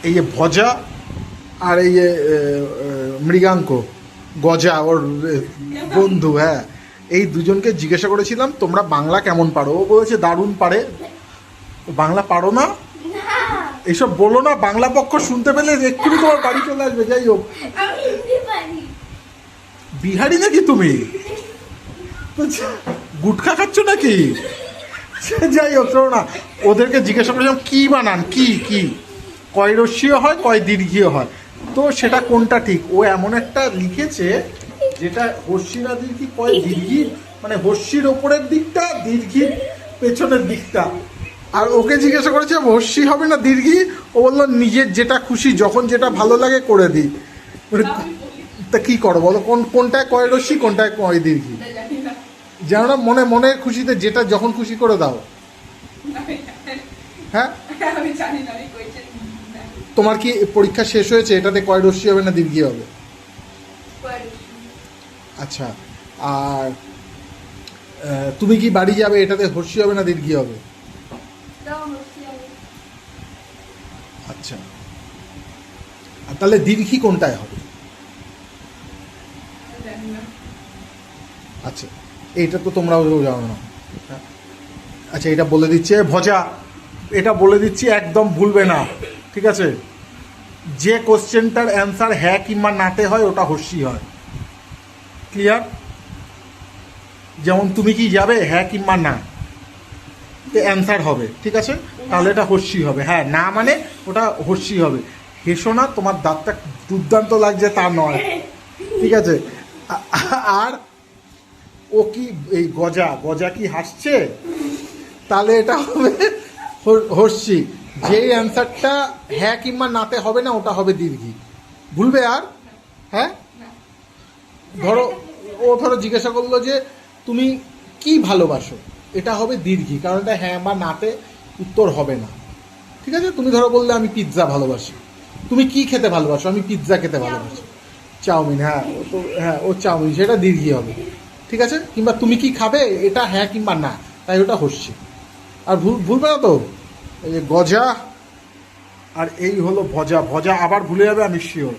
এই যে ভজা আর এই যে মৃগাঙ্ক গজা ওর বন্ধু, হ্যাঁ, এই দুজনকে জিজ্ঞাসা করেছিলাম তোমরা বাংলা কেমন পারো। ও বলেছে দারুণ পারে। বাংলা পারো না, এইসব বলো না। বাংলা পক্ষ শুনতে পেলে এক্ষুনি তোমার বাড়ি চলে আসবে। যাই হোক, বিহারি নাকি তুমি? গুটখা খাচ্ছ নাকি? যাই হোক, শোনো না, ওদেরকে জিজ্ঞাসা করেছিলাম কি বানান, কি কি কয় রস্যিও হয় কয় দীর্ঘীয় হয়, তো সেটা কোনটা ঠিক। ও এমন একটা লিখেছে যেটা হর্ষি না দীর্ঘি কয় দীর্ঘি, মানে হর্ষির ওপরের দিকটা, দীর্ঘির পেছনের দিকটা। আর ওকে জিজ্ঞাসা করেছে হর্ষি হবে না দীর্ঘি, ও বললো নিজের যেটা খুশি যখন যেটা ভালো লাগে করে দিই। তা কী করো বলো, কোনটায় কয় রস্যি কোনটায় কয় দীর্ঘি? জানো না, মনে মনে খুশিতে যেটা যখন খুশি করে দাও। হ্যাঁ, তোমার কি পরীক্ষা শেষ হয়েছে? এটাতে কয় রস্যি হবে না দীর্ঘি হবে? আচ্ছা, আর তুমি কি বাড়ি যাবে, এটাতে হর্ষি হবে না দীর্ঘি হবে? আচ্ছা, আর তাহলে দীর্ঘি কোনটায় হবে? আচ্ছা, এইটা তো তোমরাও জানো না। আচ্ছা, এটা বলে দিচ্ছে ভজা, এটা বলে দিচ্ছি একদম ভুলবে না, ঠিক আছে? যে কোশ্চেনটার অ্যান্সার হ্যাঁ কিংবা নাতে হয় ওটা হর্ষি হয়। ক্লিয়ার? যেমন তুমি কি যাবে, হ্যাঁ কিংবা না অ্যান্সার হবে, ঠিক আছে? তাহলে এটা হর্ষি হবে। হ্যাঁ, না মানে ওটা হর্ষি হবে। হেসো না, তোমার দাঁতটা দুর্দান্ত লাগছে তা নয়, ঠিক আছে? আর ও কি এই গজা গজা কি হাসছে, তাহলে এটা হবে হর্ষি। যেই অ্যান্সারটা হ্যাঁ কিংবা নাতে হবে না ওটা হবে দীর্ঘি। ভুলবে আর? হ্যাঁ, ধরো জিজ্ঞাসা করলো যে তুমি কি ভালোবাসো, এটা হবে দীর্ঘি, কারণ এটা হ্যাঁ বা নাতে উত্তর হবে না, ঠিক আছে? তুমি ধরো বললে আমি পিৎজা ভালোবাসি। তুমি কি খেতে ভালোবাসো? আমি পিৎজা খেতে ভালোবাসি। চাউমিন, হ্যাঁ ও চাউমিন, সেটা দীর্ঘি হবে, ঠিক আছে? কিংবা তুমি কি খাবে, এটা হ্যাঁ কিংবা না, তাই ওটা হর্ষি। আর ভুলবে না তো? এই যে গজা আর এই হলো ভজা। ভজা আবার ভুলে যাবে আমি শিওর।